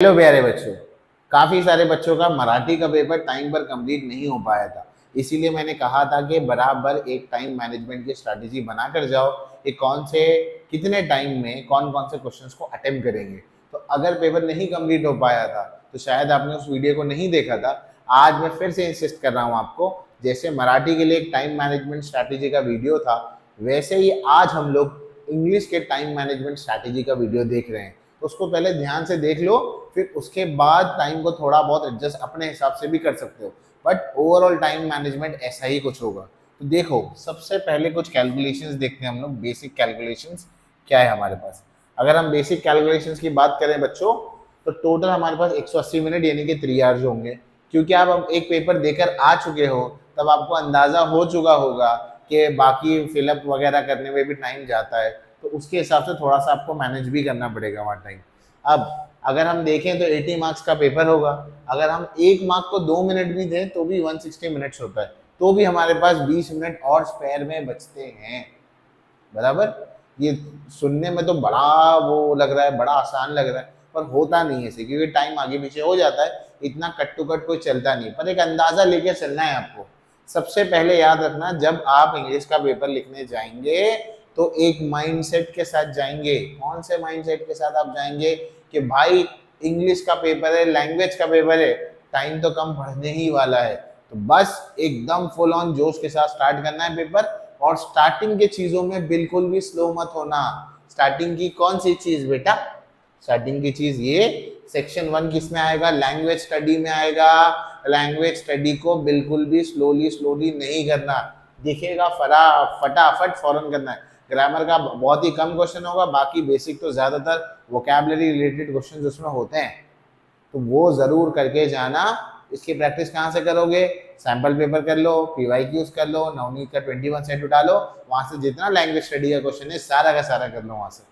Hello प्यारे बच्चों। काफी सारे बच्चों का मराठी का पेपर टाइम पर कंप्लीट नहीं हो पाया था, इसीलिए मैंने कहा था कि बराबर एक टाइम मैनेजमेंट की स्ट्रैटेजी बनाकर जाओ कि कौन से कितने टाइम में कौन कौन से क्वेश्चंस को अटेम्प्ट करेंगे। तो अगर पेपर नहीं कंप्लीट हो पाया था तो शायद आपने उस वीडियो को नहीं देखा था। आज मैं फिर से इंसिस्ट कर रहा हूँ आपको, जैसे मराठी के लिए एक टाइम मैनेजमेंट स्ट्रैटेजी का वीडियो था, वैसे ही आज हम लोग इंग्लिश के टाइम मैनेजमेंट स्ट्रैटेजी का वीडियो देख रहे हैं। तो उसको पहले ध्यान से देख लो, फिर उसके बाद टाइम को थोड़ा बहुत एडजस्ट अपने हिसाब से भी कर सकते हो, बट ओवरऑल टाइम मैनेजमेंट ऐसा ही कुछ होगा। तो देखो, सबसे पहले कुछ कैलकुलेशंस देखते हैं हम लोग। बेसिक कैलकुलेशंस क्या है हमारे पास। अगर हम बेसिक कैलकुलेशंस की बात करें बच्चों, तो टोटल हमारे पास 180 मिनट यानी कि 3 आवर्स होंगे। क्योंकि आप अब एक पेपर देकर आ चुके हो, तब आपको अंदाजा हो चुका होगा कि बाकी फिलअप वगैरह करने में भी टाइम जाता है, तो उसके हिसाब से थोड़ा सा आपको मैनेज भी करना पड़ेगा वहाँ टाइम। अब अगर हम देखें तो 80 मार्क्स का पेपर होगा। अगर हम 1 मार्क को 2 मिनट भी दें तो भी 160 मिनट्स होता है, तो भी हमारे पास 20 मिनट और स्पेयर में बचते हैं। बराबर। ये सुनने में तो बड़ा वो लग रहा है, बड़ा आसान लग रहा है, पर होता नहीं है ऐसे, क्योंकि टाइम आगे पीछे हो जाता है, इतना कट टू कट कोई चलता नहीं। पर एक अंदाजा लेके चलना है आपको। सबसे पहले याद रखना, जब आप इंग्लिश का पेपर लिखने जाएंगे तो एक माइंडसेट के साथ जाएंगे। कौन से माइंडसेट के साथ आप जाएंगे कि भाई इंग्लिश का पेपर है, लैंग्वेज का पेपर है, टाइम तो कम पढ़ने ही वाला है, तो बस एकदम फुल ऑन जोश के साथ स्टार्ट करना है पेपर। और स्टार्टिंग के चीजों में बिल्कुल भी स्लो मत होना। स्टार्टिंग की कौन सी चीज बेटा? स्टार्टिंग की चीज ये सेक्शन 1 किस में आएगा? लैंग्वेज स्टडी में आएगा। लैंग्वेज स्टडी को बिल्कुल भी स्लोली स्लोली नहीं करना, दिखेगा फटाफट फौरन करना है। ग्रामर का बहुत ही कम क्वेश्चन होगा, बाकी बेसिक तो ज्यादातर वोकैबुलरी रिलेटेड क्वेश्चन उसमें होते हैं, तो वो जरूर करके जाना। इसकी प्रैक्टिस कहाँ से करोगे? सैंपल पेपर कर लो, पीवाईक्यूज कर लो, नवनीत का 21 सेट उठा लो, वहां से जितना लैंग्वेज स्टडी का क्वेश्चन है सारा का सारा कर लो वहां से।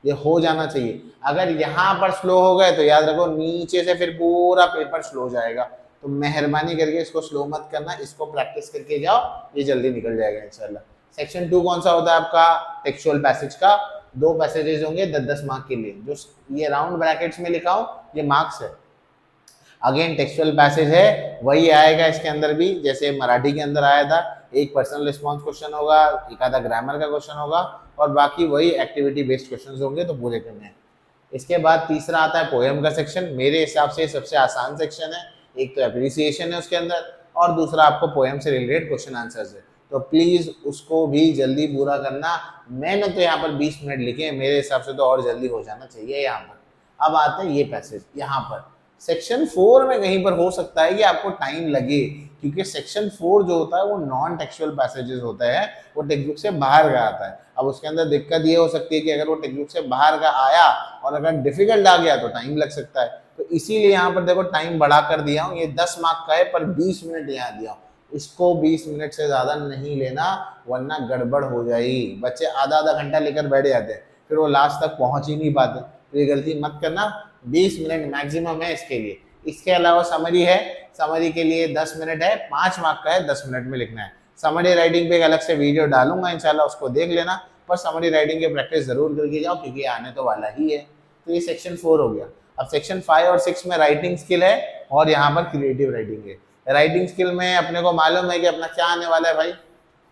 ये हो जाना चाहिए। अगर यहाँ पर स्लो हो गए तो याद रखो नीचे से फिर पूरा पेपर स्लो हो जाएगा। तो मेहरबानी करके इसको स्लो मत करना, इसको प्रैक्टिस करके जाओ, ये जल्दी निकल जाएगा इंशाल्लाह। सेक्शन 2 कौन सा होता है आपका? टेक्सचुअल पैसेज का 2 पैसेजेस होंगे 10-10 मार्क के लिए। जो ये राउंड ब्रैकेट्स में लिखा हूं ये मार्क्स है। अगेन टेक्सचुअल पैसेज है, वही आएगा इसके अंदर भी जैसे मराठी के अंदर आया था। एक पर्सनल रिस्पॉन्स क्वेश्चन होगा, एक आधा ग्रामर का क्वेश्चन होगा, और बाकी वही एक्टिविटी बेस्ड क्वेश्चन होंगे, तो पूरे करने हैं। इसके बाद तीसरा आता है पोएम का सेक्शन। मेरे हिसाब से सबसे आसान सेक्शन है। एक तो एप्रिसिएशन है उसके अंदर, और दूसरा आपको पोएम से रिलेटेड क्वेश्चन आंसर्स है, तो प्लीज उसको भी जल्दी पूरा करना। मैंने तो यहाँ पर 20 मिनट लिखे हैं, मेरे हिसाब से तो और जल्दी हो जाना चाहिए यहाँ पर। अब आते हैं ये पैसेज। यहाँ पर सेक्शन 4 में कहीं पर हो सकता है कि आपको टाइम लगे, क्योंकि सेक्शन 4 जो होता है वो नॉन टेक्सचुअल पैसेजेस होता है, वो टेक्स्ट बुक से बाहर का आता है। अब उसके अंदर दिक्कत ये हो सकती है कि अगर वो टेक्स्ट बुक से बाहर का आया और अगर डिफिकल्ट आ गया तो टाइम लग सकता है। तो इसीलिए यहाँ पर देखो टाइम बढ़ा कर दिया हूँ। ये 10 मार्क का है पर 20 मिनट यहाँ दिया हूँ। इसको 20 मिनट से ज्यादा नहीं लेना, वरना गड़बड़ हो जाएगी। बच्चे आधा आधा घंटा लेकर बैठ जाते हैं, फिर वो लास्ट तक पहुंच ही नहीं पाते। तो ये गलती मत करना। 20 मिनट मैक्सिमम है इसके लिए। इसके अलावा समरी है, समरी के लिए 10 मिनट है, 5 मार्क का है, 10 मिनट में लिखना है। समरी राइटिंग पे एक अलग से वीडियो डालूंगा इंशाल्लाह, उसको देख लेना, पर समरी राइटिंग की प्रैक्टिस जरूर करके जाओ, क्योंकि आने तो वाला ही है। तो ये सेक्शन 4 हो गया। अब सेक्शन 5 और 6 में राइटिंग स्किल है, और यहाँ पर क्रिएटिव राइटिंग है। राइटिंग स्किल में अपने को मालूम है कि अपना क्या आने वाला है भाई।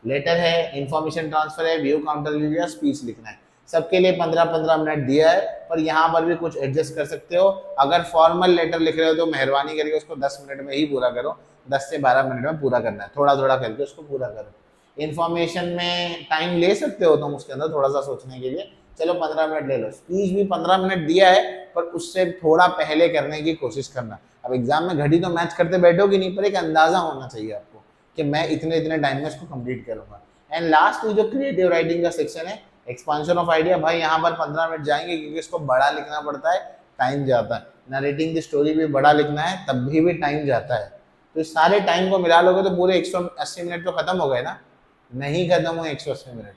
लेटर है, इंफॉर्मेशन ट्रांसफर है, व्यू काउंटर रिव्यू, स्पीच लिखना है। सबके लिए 15-15 मिनट दिया है, पर यहाँ पर भी कुछ एडजस्ट कर सकते हो। अगर फॉर्मल लेटर लिख रहे हो तो मेहरबानी करके उसको 10 मिनट में ही पूरा करो, 10 से 12 मिनट में पूरा करना है, थोड़ा थोड़ा करके उसको पूरा करो। इन्फॉर्मेशन में टाइम ले सकते हो तुम उसके अंदर थोड़ा सा सोचने के लिए, चलो 15 मिनट ले लो। स्पीच भी 15 मिनट दिया है, पर उससे थोड़ा पहले करने की कोशिश करना। अब एग्जाम में घड़ी तो मैच करते बैठोगे नहीं, पर एक अंदाजा होना चाहिए आपको कि मैं इतने इतने टाइम में इसको कंप्लीट करूंगा। एंड लास्ट जो क्रिएटिव राइटिंग का सेक्शन है, एक्सपांशन ऑफ आइडिया, भाई यहाँ पर 15 मिनट जाएंगे, क्योंकि इसको बड़ा लिखना पड़ता है, टाइम जाता है। नरेटिंग की स्टोरी भी बड़ा लिखना है, तब भी टाइम जाता है। तो इस सारे टाइम को मिला लोगे तो पूरे 180 मिनट तो खत्म हो गए ना? नहीं खत्म हुए 180 मिनट,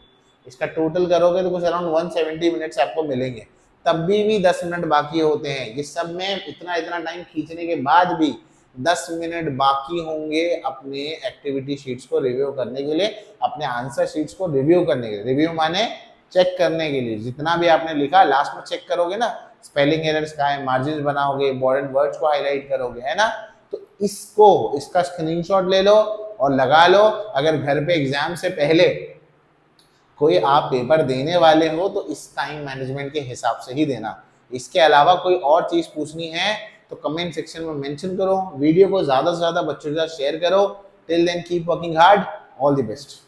इसका टोटल करोगे तो कुछ अराउंड 170 मिनट्स आपको मिलेंगे। तब भी 10 मिनट बाकी होते हैं। इस सब में इतना इतना टाइम खींचने के बाद भी 10 मिनट बाकी होंगे अपने एक्टिविटी शीट्स को रिव्यू करने के लिए, अपने आंसर शीट्स को रिव्यू करने के लिए। रिव्यू माने चेक करने के लिए, जितना भी आपने लिखा लास्ट में चेक करोगे ना, स्पेलिंग एरर्स कहाँ है, मार्जिन बनाओगे, इंपॉर्टेंट वर्ड्स को हाईलाइट करोगे, है ना। तो इसका स्क्रीनशॉट ले लो और लगा लो। अगर घर पे एग्जाम से पहले कोई आप पेपर देने वाले हो तो इस टाइम मैनेजमेंट के हिसाब से ही देना। इसके अलावा कोई और चीज पूछनी है तो कमेंट सेक्शन में मेंशन करो। वीडियो को ज्यादा से ज्यादा बच्चों के साथ शेयर करो। Till then keep working hard, all the best.